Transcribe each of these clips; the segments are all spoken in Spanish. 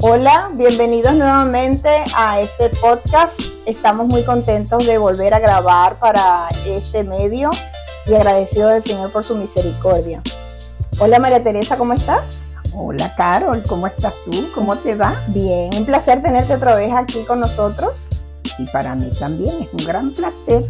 Hola, bienvenidos nuevamente a este podcast. Estamos muy contentos de volver a grabar para este medio y agradecidos del Señor por su misericordia. Hola María Teresa, ¿cómo estás? Hola Carol, ¿cómo estás tú? ¿Cómo te va? Bien, un placer tenerte otra vez aquí con nosotros. Y para mí también es un gran placer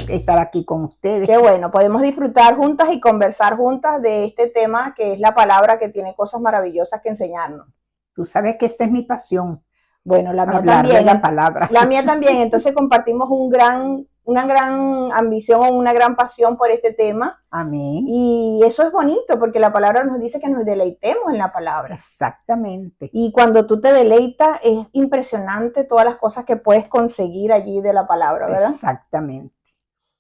estar aquí con ustedes. Qué bueno, podemos disfrutar juntas y conversar juntas de este tema que es la palabra, que tiene cosas maravillosas que enseñarnos. Tú sabes que esa es mi pasión. Bueno, la mía hablar también. De la palabra. La mía también. Entonces compartimos una gran ambición o una gran pasión por este tema. Amén. Y eso es bonito porque la palabra nos dice que nos deleitemos en la palabra. Exactamente. Y cuando tú te deleitas es impresionante todas las cosas que puedes conseguir allí de la palabra, ¿verdad? Exactamente.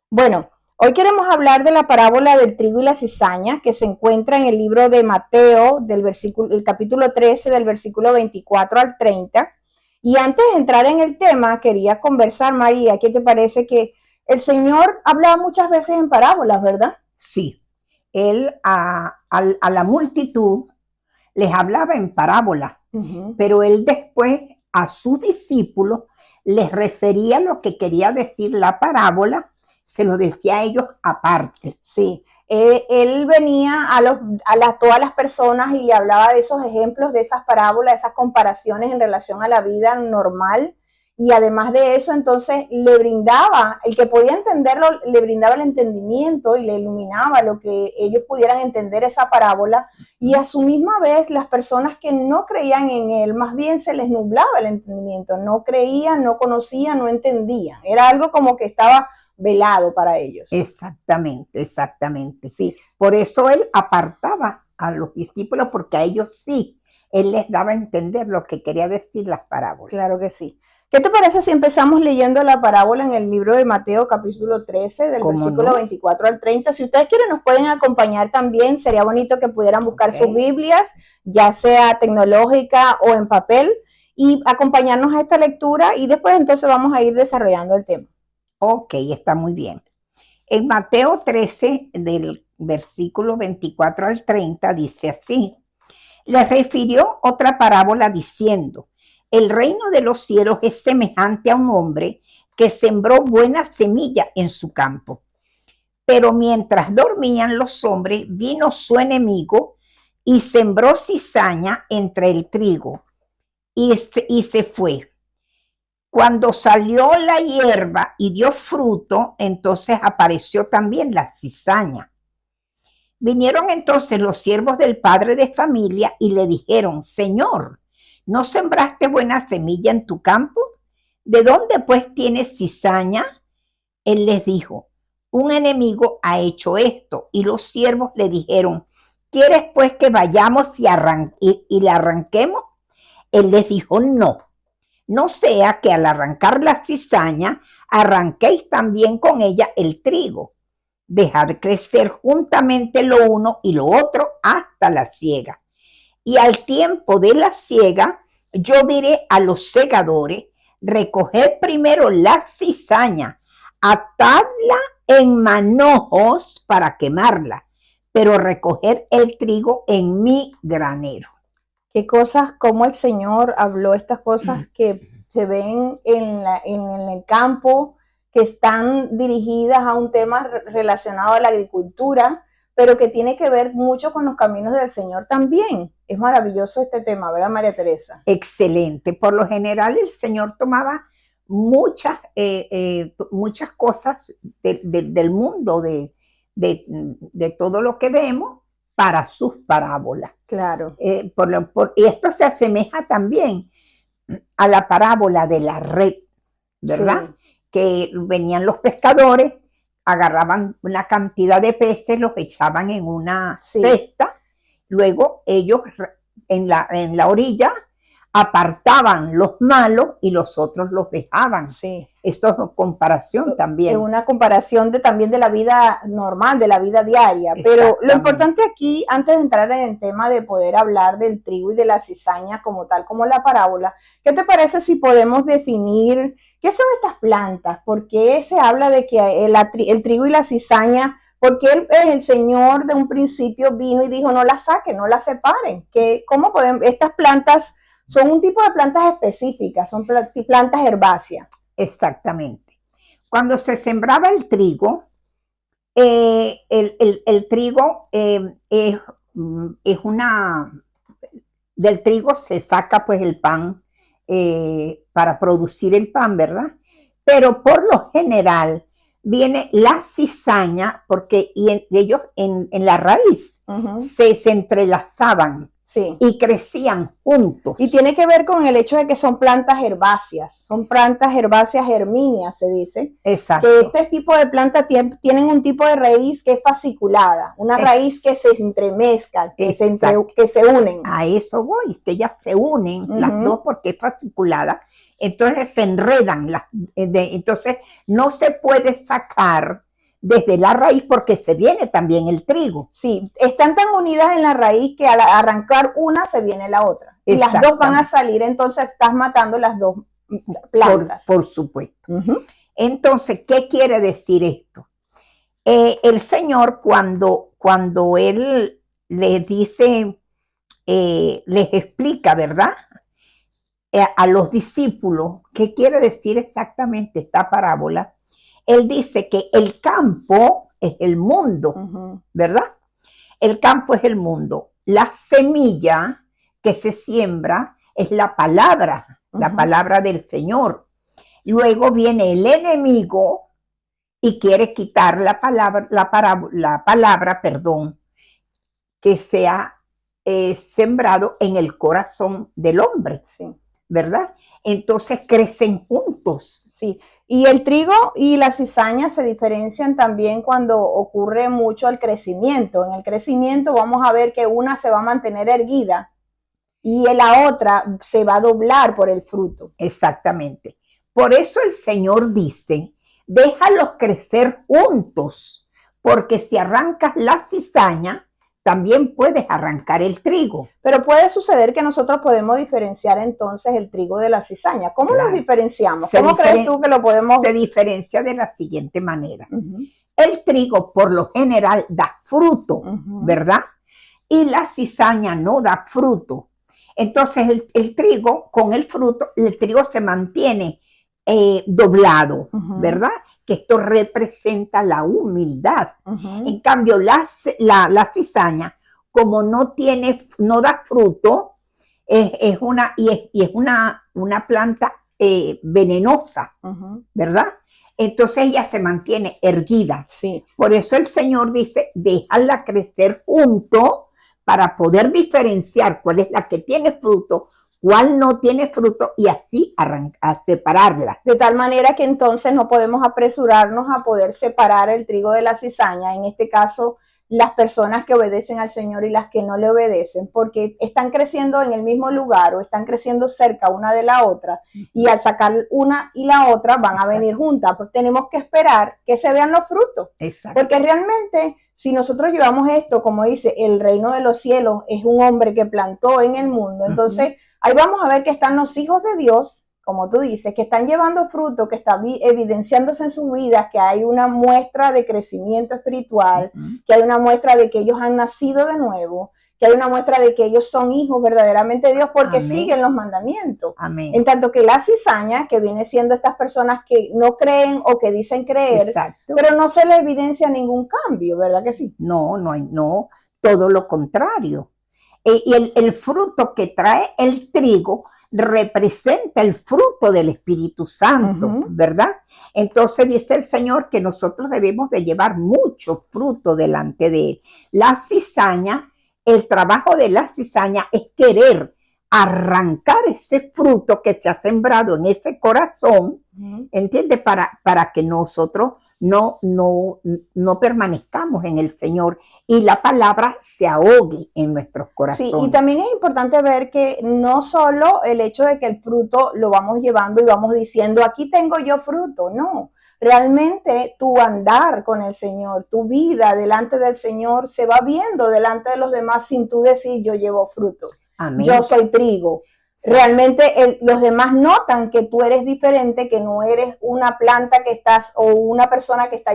Bueno, hoy queremos hablar de la parábola del trigo y la cizaña que se encuentra en el libro de Mateo, el capítulo 13, del versículo 24 al 30. Y antes de entrar en el tema, quería conversar, María, ¿qué te parece? Que el Señor hablaba muchas veces en parábolas, ¿verdad? Sí, Él a la multitud les hablaba en parábolas, pero Él después a sus discípulos les refería lo que quería decir la parábola, se lo decía a ellos aparte. Sí, él venía a todas las personas y le hablaba de esos ejemplos, de esas parábolas, de esas comparaciones en relación a la vida normal. Y además de eso, entonces le brindaba, el que podía entenderlo, le brindaba el entendimiento y le iluminaba lo que ellos pudieran entender esa parábola. Y a su misma vez, las personas que no creían en él, más bien se les nublaba el entendimiento. No creían, no conocían, no entendían. Era algo como que estaba velado para ellos. Exactamente, exactamente. Sí. Por eso él apartaba a los discípulos, porque a ellos sí, él les daba a entender lo que quería decir las parábolas. Claro que sí. ¿Qué te parece si empezamos leyendo la parábola en el libro de Mateo, capítulo 13, del versículo 24 al 30? Si ustedes quieren, nos pueden acompañar también. Sería bonito que pudieran buscar sus Biblias, ya sea tecnológica o en papel, y acompañarnos a esta lectura, y después entonces vamos a ir desarrollando el tema. Ok, está muy bien. En Mateo 13, del versículo 24 al 30, dice así: les refirió otra parábola diciendo: el reino de los cielos es semejante a un hombre que sembró buena semilla en su campo. Pero mientras dormían los hombres, vino su enemigo y sembró cizaña entre el trigo y se fue. Cuando salió la hierba y dio fruto, entonces apareció también la cizaña. Vinieron entonces los siervos del padre de familia y le dijeron: Señor, ¿no sembraste buena semilla en tu campo? ¿De dónde pues tienes cizaña? Él les dijo: un enemigo ha hecho esto. Y los siervos le dijeron: ¿quieres pues que vayamos y le arranquemos? Él les dijo: no sea que al arrancar la cizaña arranquéis también con ella el trigo. Dejad crecer juntamente lo uno y lo otro hasta la siega. Y al tiempo de la siega, yo diré a los segadores: recoged primero la cizaña, atadla en manojos para quemarla, pero recoged el trigo en mi granero. Qué cosas, cómo el Señor habló estas cosas que se ven en el campo, que están dirigidas a un tema relacionado a la agricultura, pero que tiene que ver mucho con los caminos del Señor también. Es maravilloso este tema, ¿verdad, María Teresa? Excelente. Por lo general el Señor tomaba muchas cosas del mundo, de todo lo que vemos, para sus parábolas. Claro. Y esto se asemeja también a la parábola de la red, ¿verdad? Sí. Que venían los pescadores, agarraban una cantidad de peces, los echaban en una cesta, luego ellos en la orilla apartaban los malos y los otros los dejaban. Sí. Esto es una comparación también. Es una comparación también de la vida normal, de la vida diaria. Pero lo importante aquí, antes de entrar en el tema de poder hablar del trigo y de la cizaña como tal, como la parábola, ¿qué te parece si podemos definir qué son estas plantas? ¿Por qué se habla de que el trigo y la cizaña, por qué el Señor de un principio vino y dijo: no las saquen, no las separen? ¿Cómo podemos estas plantas son un tipo de plantas específicas, son plantas herbáceas. Exactamente. Cuando se sembraba el trigo, el trigo es una... Del trigo se saca pues el pan para producir el pan, ¿verdad? Pero por lo general viene la cizaña porque ellos en la raíz se entrelazaban. Sí. Y crecían juntos. Y tiene que ver con el hecho de que son plantas herbáceas germíneas, se dice. Exacto. Que este tipo de plantas tienen un tipo de raíz que es fasciculada, una raíz que se entremezca, que se unen. A eso voy, que ellas se unen las dos porque es fasciculada, entonces se enredan, entonces no se puede sacar desde la raíz porque se viene también el trigo. Sí, están tan unidas en la raíz que al arrancar una se viene la otra. Y las dos van a salir, entonces estás matando las dos plantas. Por supuesto. Entonces, ¿qué quiere decir esto? El Señor cuando Él les dice, les explica, ¿verdad? A los discípulos, ¿qué quiere decir exactamente esta parábola? Él dice que el campo es el mundo, ¿verdad? El campo es el mundo. La semilla que se siembra es la palabra del Señor. Luego viene el enemigo y quiere quitar la palabra, que sea sembrado en el corazón del hombre, ¿verdad? Entonces crecen juntos. Sí. Y el trigo y la cizaña se diferencian también cuando ocurre mucho el crecimiento. En el crecimiento vamos a ver que una se va a mantener erguida y la otra se va a doblar por el fruto. Exactamente. Por eso el Señor dice, déjalos crecer juntos, porque si arrancas la cizaña, también puedes arrancar el trigo. Pero puede suceder que nosotros podemos diferenciar entonces el trigo de la cizaña. ¿Cómo los diferenciamos? ¿Cómo crees tú que lo podemos? Se diferencia de la siguiente manera. El trigo por lo general da fruto, ¿verdad? Y la cizaña no da fruto. Entonces el trigo con el fruto, el trigo se mantiene doblado, ¿verdad? Que esto representa la humildad. En cambio, la cizaña, como no da fruto, es una planta venenosa, ¿verdad? Entonces ella se mantiene erguida. Sí. Por eso el Señor dice, déjala crecer junto para poder diferenciar cuál es la que tiene fruto, cuál no tiene fruto y así a separarlas. De tal manera que entonces no podemos apresurarnos a poder separar el trigo de la cizaña, en este caso las personas que obedecen al Señor y las que no le obedecen, porque están creciendo en el mismo lugar o están creciendo cerca una de la otra y al sacar una y la otra van a venir juntas, pues tenemos que esperar que se vean los frutos. Porque realmente si nosotros llevamos esto, como dice, el reino de los cielos es un hombre que plantó en el mundo, entonces ahí vamos a ver que están los hijos de Dios, como tú dices, que están llevando fruto, que está evidenciándose en sus vidas, que hay una muestra de crecimiento espiritual, que hay una muestra de que ellos han nacido de nuevo, que hay una muestra de que ellos son hijos verdaderamente de Dios porque siguen los mandamientos. En tanto que la cizaña, que viene siendo estas personas que no creen o que dicen creer, pero no se les evidencia ningún cambio, ¿verdad que sí? No, todo lo contrario. Y el fruto que trae el trigo representa el fruto del Espíritu Santo, ¿verdad? Entonces dice el Señor que nosotros debemos de llevar mucho fruto delante de Él. La cizaña, el trabajo de la cizaña es querer arrancar ese fruto que se ha sembrado en ese corazón, ¿entiendes? Para que nosotros no permanezcamos en el Señor y la palabra se ahogue en nuestros corazones. Sí, y también es importante ver que no solo el hecho de que el fruto lo vamos llevando y vamos diciendo, aquí tengo yo fruto, no. Realmente tu andar con el Señor, tu vida delante del Señor se va viendo delante de los demás sin tú decir yo llevo fruto. Amén. Yo soy trigo. Sí. Realmente los demás notan que tú eres diferente, que no eres una planta que estás o una persona que está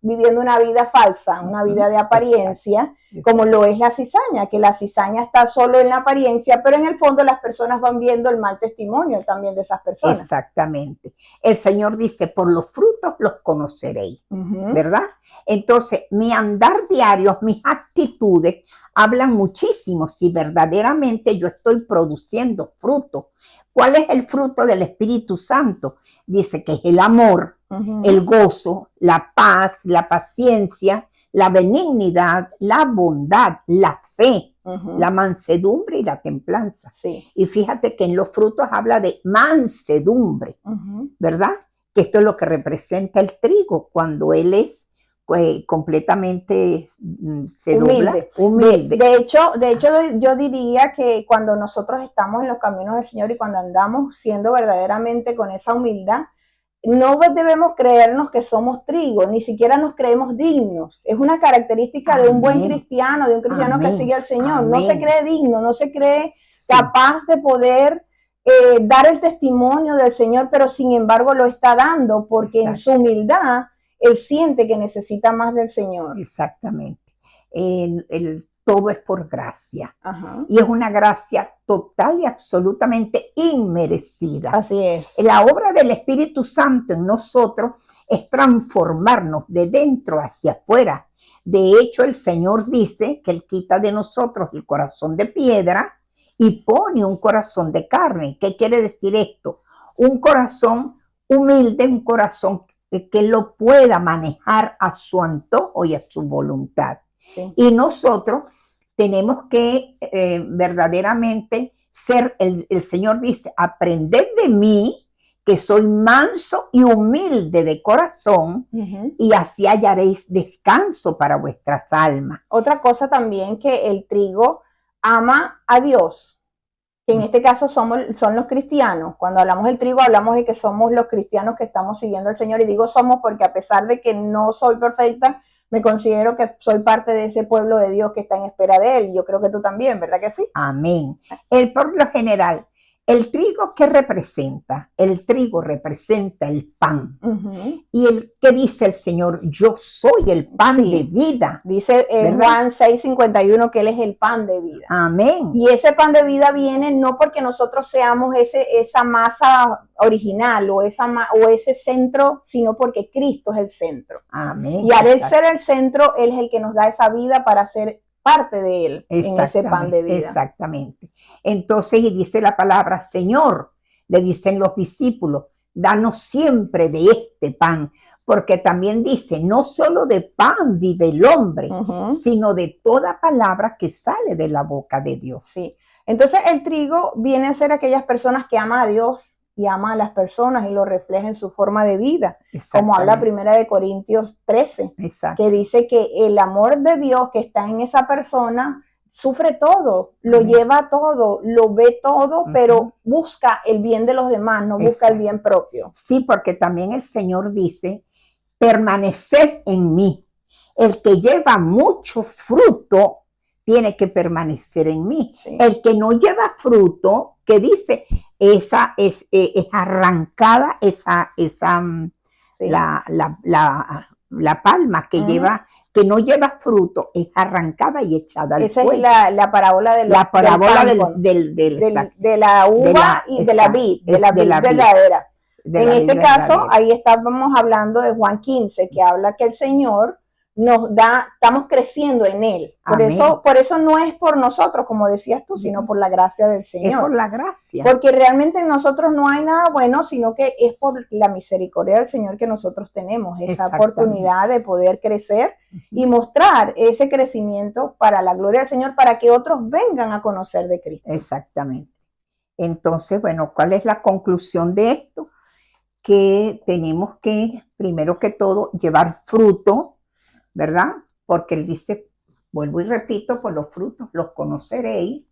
viviendo una vida falsa, una vida de apariencia, como lo es la cizaña, que la cizaña está solo en la apariencia, pero en el fondo las personas van viendo el mal testimonio también de esas personas. Exactamente. El Señor dice, por los frutos los conoceréis, ¿verdad? Entonces, mi andar diario, mis actitudes hablan muchísimo si verdaderamente yo estoy produciendo fruto. ¿Cuál es el fruto del Espíritu Santo? Dice que es el amor, el gozo, la paz, la paciencia, la benignidad, la bondad, la fe, la mansedumbre y la templanza. Sí. Y fíjate que en los frutos habla de mansedumbre, ¿verdad? Que esto es lo que representa el trigo cuando él es completamente se dobla, humilde. De hecho, yo diría que cuando nosotros estamos en los caminos del Señor y cuando andamos siendo verdaderamente con esa humildad, no debemos creernos que somos trigo, ni siquiera nos creemos dignos. Es una característica de un buen cristiano, de un cristiano que sigue al Señor. No se cree digno, no se cree capaz de poder dar el testimonio del Señor, pero sin embargo lo está dando porque en su humildad él siente que necesita más del Señor. Exactamente. Todo es por gracia. Y es una gracia total y absolutamente inmerecida. Así es. La obra del Espíritu Santo en nosotros es transformarnos de dentro hacia afuera. De hecho, el Señor dice que Él quita de nosotros el corazón de piedra y pone un corazón de carne. ¿Qué quiere decir esto? Un corazón humilde, un corazón que lo pueda manejar a su antojo y a su voluntad. Sí. Y nosotros tenemos que verdaderamente ser, el Señor dice, aprended de mí, que soy manso y humilde de corazón, y así hallaréis descanso para vuestras almas. Otra cosa también, que el trigo ama a Dios, que en este caso son los cristianos. Cuando hablamos del trigo, hablamos de que somos los cristianos que estamos siguiendo al Señor, y digo somos porque a pesar de que no soy perfecta, me considero que soy parte de ese pueblo de Dios que está en espera de Él. Yo creo que tú también, ¿verdad que sí? Amén. Por lo general, ¿el trigo qué representa? El trigo representa el pan. Y ¿qué dice el Señor? Yo soy el pan de vida. Dice Juan 6:51 que Él es el pan de vida. Amén. Y ese pan de vida viene no porque nosotros seamos esa masa original o ese centro, sino porque Cristo es el centro. Amén. Y al Él ser el centro, Él es el que nos da esa vida para ser parte de Él en ese pan de vida. Exactamente. Entonces, y dice la palabra, Señor, le dicen los discípulos, danos siempre de este pan, porque también dice, no solo de pan vive el hombre, sino de toda palabra que sale de la boca de Dios. Sí. Entonces, el trigo viene a ser aquellas personas que aman a Dios y ama a las personas y lo refleja en su forma de vida, como habla 1 Corintios 13, que dice que el amor de Dios que está en esa persona sufre todo, lo lleva todo, lo ve todo, pero busca el bien de los demás, no busca el bien propio. Sí, porque también el Señor dice, permaneced en mí. El que lleva mucho fruto tiene que permanecer en mí. Sí. El que no lleva fruto, que dice, esa es arrancada, la palma que lleva, que no lleva fruto, es arrancada y echada al fuego. Esa es la parábola de la parábola de la uva y de la vid, de la vid verdadera. En este caso, ahí estábamos hablando de Juan 15, que habla que el Señor nos da, estamos creciendo en Él. Por eso no es por nosotros, como decías tú, sino por la gracia del Señor. Es por la gracia. Porque realmente en nosotros no hay nada bueno, sino que es por la misericordia del Señor que nosotros tenemos esa oportunidad de poder crecer y mostrar ese crecimiento para la gloria del Señor, para que otros vengan a conocer de Cristo. Exactamente. Entonces, bueno, ¿cuál es la conclusión de esto? Que tenemos que, primero que todo, llevar fruto, ¿verdad? Porque Él dice, vuelvo y repito, por los frutos los conoceréis,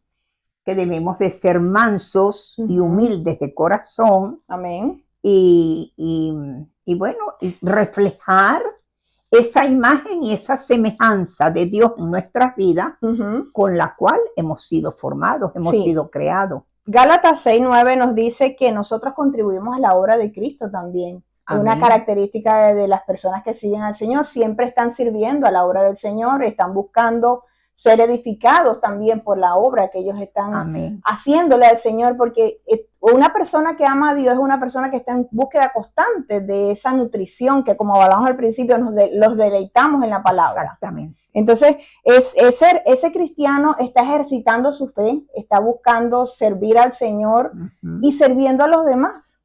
que debemos de ser mansos y humildes de corazón. Amén. Y bueno, y reflejar esa imagen y esa semejanza de Dios en nuestras vidas, con la cual hemos sido formados, hemos sido creados. Gálatas 6:9 nos dice que nosotros contribuimos a la obra de Cristo también. Amén. Una característica de las personas que siguen al Señor, siempre están sirviendo a la obra del Señor, están buscando ser edificados también por la obra que ellos están Amén. haciéndole al Señor, porque una persona que ama a Dios es una persona que está en búsqueda constante de esa nutrición que, como hablamos al principio, los deleitamos en la palabra. Exactamente. Entonces, ese cristiano está ejercitando su fe, está buscando servir al Señor y sirviendo a los demás.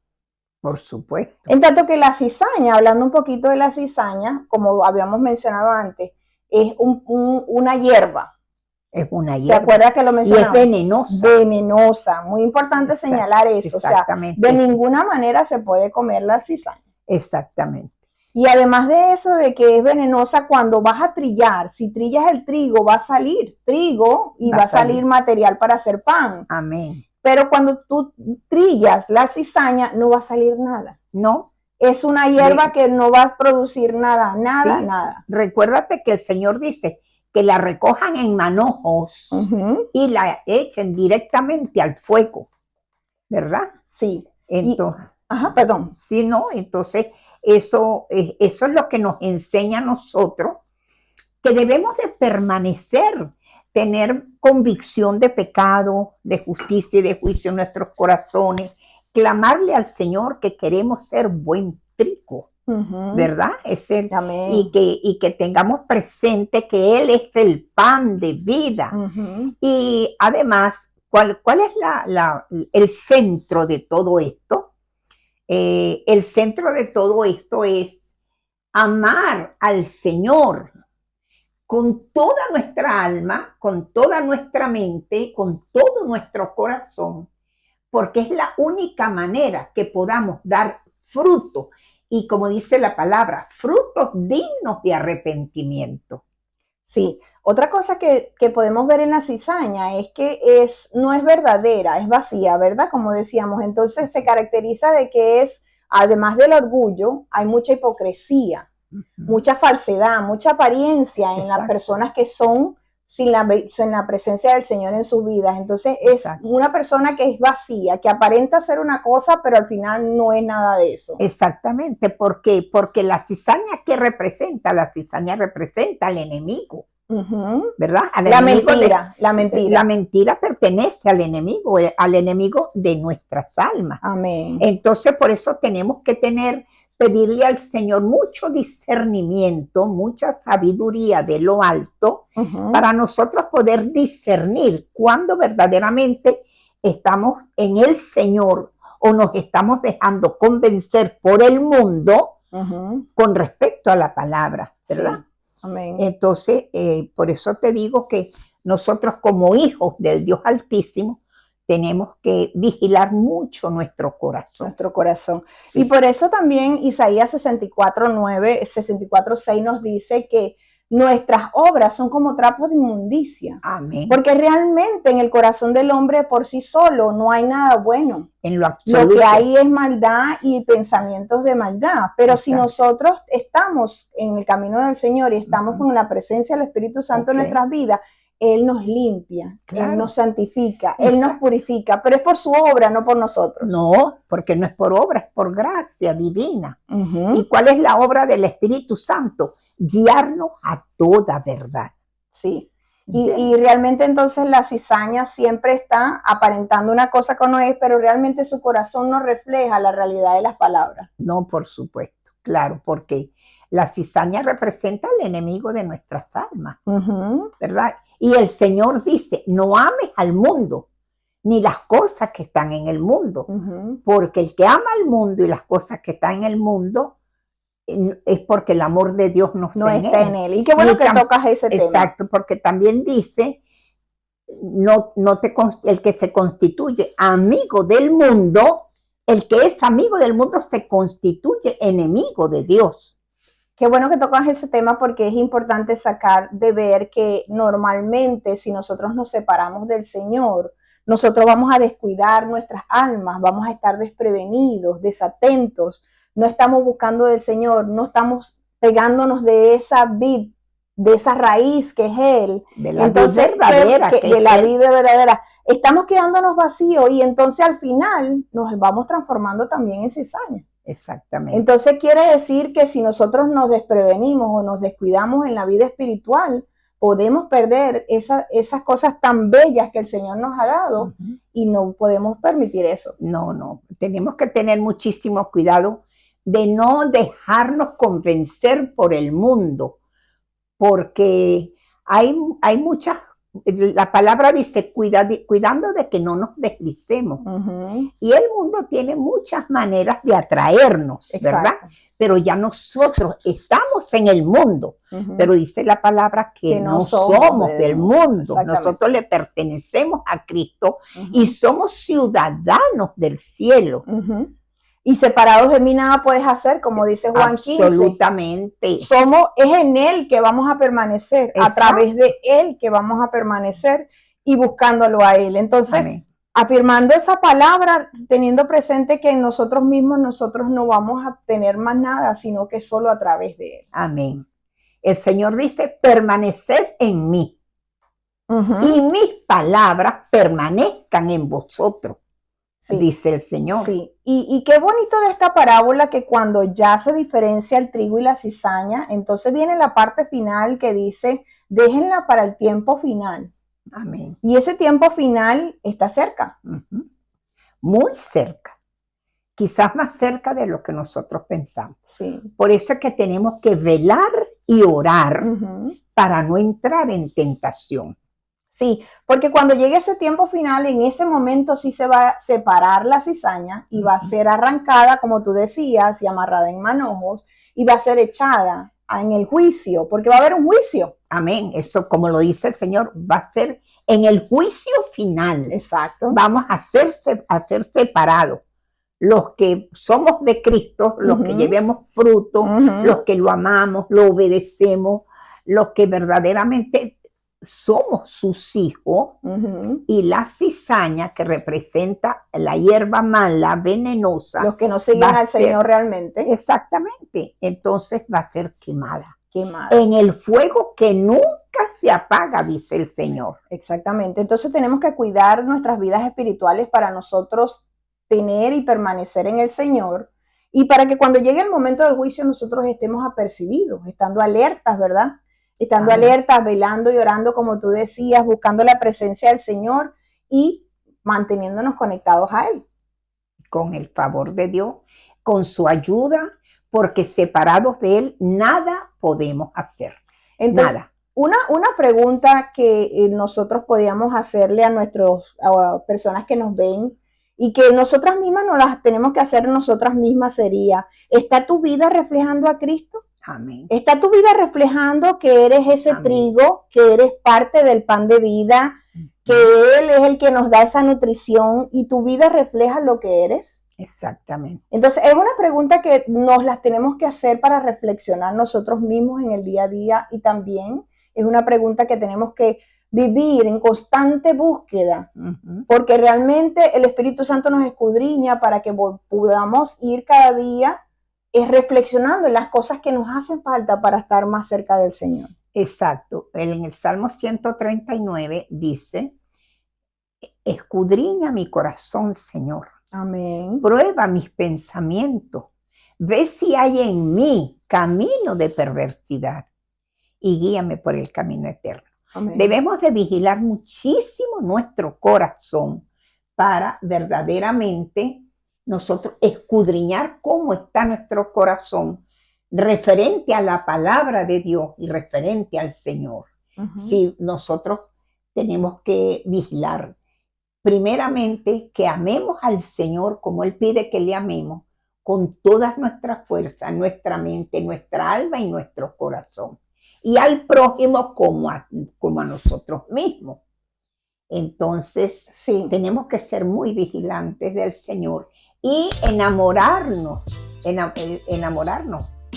Por supuesto. En tanto que la cizaña, hablando un poquito de la cizaña, como habíamos mencionado antes, es una hierba. Es una hierba. ¿Te acuerdas que lo mencionamos? Y es venenosa. Venenosa. Muy importante señalar eso. Exactamente. O sea, de ninguna manera se puede comer la cizaña. Exactamente. Y además de eso, de que es venenosa, cuando vas a trillar, si trillas el trigo, va a salir trigo y va a salir material para hacer pan. Amén. Pero cuando tú trillas la cizaña, no va a salir nada. No. Es una hierba que no va a producir nada, nada. Recuérdate que el Señor dice que la recojan en manojos y la echen directamente al fuego, ¿verdad? Sí. Entonces, perdón. Sí, no, entonces eso es lo que nos enseña a nosotros, que debemos de permanecer, tener convicción de pecado, de justicia y de juicio en nuestros corazones, clamarle al Señor que queremos ser buen trigo, ¿verdad? Y que tengamos presente que Él es el pan de vida. Y además, ¿cuál es el centro de todo esto? El centro de todo esto es amar al Señor con toda nuestra alma, con toda nuestra mente, con todo nuestro corazón, porque es la única manera que podamos dar fruto, y como dice la palabra, frutos dignos de arrepentimiento. Sí, otra cosa que podemos ver en la cizaña es que no es verdadera, es vacía, ¿verdad? Como decíamos, entonces se caracteriza de que además del orgullo, hay mucha hipocresía, mucha falsedad, mucha apariencia en las personas que son sin la presencia del Señor en sus vidas. Entonces es una persona que es vacía, que aparenta ser una cosa, pero al final no es nada de eso. Exactamente, ¿por qué? Porque la cizaña, ¿qué representa? La cizaña representa al enemigo, ¿verdad? La mentira. La mentira pertenece al enemigo de nuestras almas. Amén. Entonces, por eso tenemos que pedirle al Señor mucho discernimiento, mucha sabiduría de lo alto, para nosotros poder discernir cuándo verdaderamente estamos en el Señor o nos estamos dejando convencer por el mundo con respecto a la palabra, ¿verdad? Sí. Amén. Entonces, por eso te digo que nosotros como hijos del Dios Altísimo tenemos que vigilar mucho nuestro corazón. Sí. Y por eso también Isaías 64:6 nos dice que nuestras obras son como trapos de inmundicia. Amén. Porque realmente en el corazón del hombre por sí solo no hay nada bueno. En lo absoluto. Lo que hay es maldad y pensamientos de maldad. Pero si nosotros estamos en el camino del Señor y estamos con la presencia del Espíritu Santo en nuestras vidas, Él nos limpia, Él nos santifica, Él nos purifica, pero es por su obra, no por nosotros. No, porque no es por obra, es por gracia divina. ¿Y cuál es la obra del Espíritu Santo? Guiarnos a toda verdad. Sí. Y realmente entonces la cizaña siempre está aparentando una cosa que no es, pero realmente su corazón no refleja la realidad de las palabras. No, por supuesto, claro, porque la cizaña representa al enemigo de nuestras almas, ¿verdad? Y el Señor dice, no ames al mundo, ni las cosas que están en el mundo, porque el que ama al mundo y las cosas que están en el mundo, es porque el amor de Dios no está en él. Y qué bueno que tocas ese tema. Exacto, porque también dice, el que se constituye amigo del mundo, el que es amigo del mundo se constituye enemigo de Dios. Qué bueno que tocas ese tema porque es importante sacar de ver que normalmente si nosotros nos separamos del Señor, nosotros vamos a descuidar nuestras almas, vamos a estar desprevenidos, desatentos, no estamos buscando del Señor, no estamos pegándonos de esa vid, de esa raíz que es Él. De la vida verdadera. De la vida verdadera. Estamos quedándonos vacíos y entonces al final nos vamos transformando también en cizaña. Exactamente. Entonces quiere decir que si nosotros nos desprevenimos o nos descuidamos en la vida espiritual, podemos perder esas cosas tan bellas que el Señor nos ha dado y no podemos permitir eso. No, tenemos que tener muchísimo cuidado de no dejarnos convencer por el mundo, porque hay muchas, la palabra dice, cuidando de que no nos deslicemos. Y el mundo tiene muchas maneras de atraernos, ¿verdad? Pero ya nosotros estamos en el mundo, pero dice la palabra que no somos del mundo. Nosotros le pertenecemos a Cristo y somos ciudadanos del cielo. Y separados de mí nada puedes hacer, como dice Juan 15. Absolutamente. Es en Él que vamos a permanecer, a través de Él que vamos a permanecer y buscándolo a Él. Entonces, afirmando esa palabra, teniendo presente que en nosotros mismos nosotros no vamos a tener más nada, sino que solo a través de Él. Amén. El Señor dice, permanecer en mí y mis palabras permanezcan en vosotros. Sí, dice el Señor. Sí, y qué bonito de esta parábola que cuando ya se diferencia el trigo y la cizaña, entonces viene la parte final que dice, déjenla para el tiempo final. Amén. Y ese tiempo final está cerca. Muy cerca. Quizás más cerca de lo que nosotros pensamos. Sí. Por eso es que tenemos que velar y orar para no entrar en tentación. Sí, porque cuando llegue ese tiempo final, en ese momento sí se va a separar la cizaña y va a ser arrancada, como tú decías, y amarrada en manojos, y va a ser echada en el juicio, porque va a haber un juicio. Amén. Eso, como lo dice el Señor, va a ser en el juicio final. Exacto. Vamos a ser separados. Los que somos de Cristo, los que llevemos fruto, los que lo amamos, lo obedecemos, los que verdaderamente somos sus hijos, y la cizaña que representa la hierba mala, venenosa, los que no siguen al Señor realmente. Exactamente. Entonces va a ser quemada. En el fuego que nunca se apaga, dice el Señor. Exactamente. Entonces tenemos que cuidar nuestras vidas espirituales para nosotros tener y permanecer en el Señor, y para que cuando llegue el momento del juicio nosotros estemos apercibidos, estando alertas, ¿verdad? Estando alertas, velando y orando, como tú decías, buscando la presencia del Señor y manteniéndonos conectados a Él. Con el favor de Dios, con su ayuda, porque separados de Él nada podemos hacer. Entonces, nada. Una pregunta que nosotros podíamos hacerle a personas que nos ven y que nosotras mismas nos las tenemos que hacer nosotras mismas sería, ¿está tu vida reflejando a Cristo? Amén. ¿Está tu vida reflejando que eres ese trigo, que eres parte del pan de vida, que Él es el que nos da esa nutrición y tu vida refleja lo que eres? Exactamente. Entonces, es una pregunta que nos las tenemos que hacer para reflexionar nosotros mismos en el día a día, y también es una pregunta que tenemos que vivir en constante búsqueda, porque realmente el Espíritu Santo nos escudriña para que podamos ir cada día reflexionando en las cosas que nos hacen falta para estar más cerca del Señor. Exacto. En el Salmo 139 dice, escudriña mi corazón, Señor. Amén. Prueba mis pensamientos. Ve si hay en mí camino de perversidad y guíame por el camino eterno. Amén. Debemos de vigilar muchísimo nuestro corazón para verdaderamente nosotros escudriñar cómo está nuestro corazón referente a la palabra de Dios y referente al Señor. Si nosotros tenemos que vigilar, primeramente, que amemos al Señor como Él pide que le amemos, con todas nuestras fuerzas, nuestra mente, nuestra alma y nuestro corazón. Y al prójimo como a nosotros mismos. Entonces, tenemos que ser muy vigilantes del Señor y enamorarnos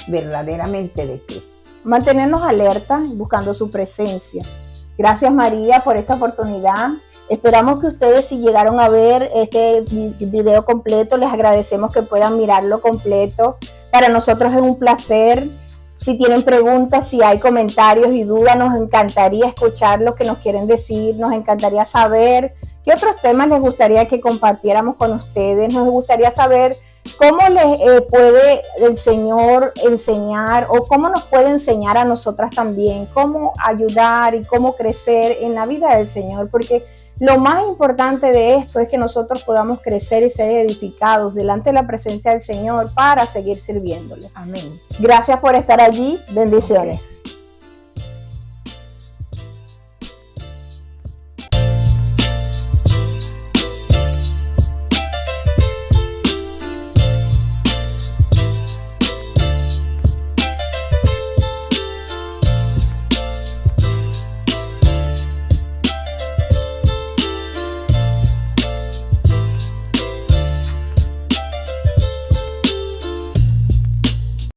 verdaderamente de Cristo. Mantenernos alertas, buscando su presencia. Gracias, María, por esta oportunidad. Esperamos que ustedes, si llegaron a ver este video completo, les agradecemos que puedan mirarlo completo. Para nosotros es un placer. Si tienen preguntas, si hay comentarios y dudas, nos encantaría escuchar lo que nos quieren decir. Nos encantaría saber qué otros temas les gustaría que compartiéramos con ustedes. Nos gustaría saber ¿Cómo les puede el Señor enseñar o cómo nos puede enseñar a nosotras también cómo ayudar y cómo crecer en la vida del Señor? Porque lo más importante de esto es que nosotros podamos crecer y ser edificados delante de la presencia del Señor para seguir sirviéndole. Amén. Gracias por estar allí. Bendiciones. Okay.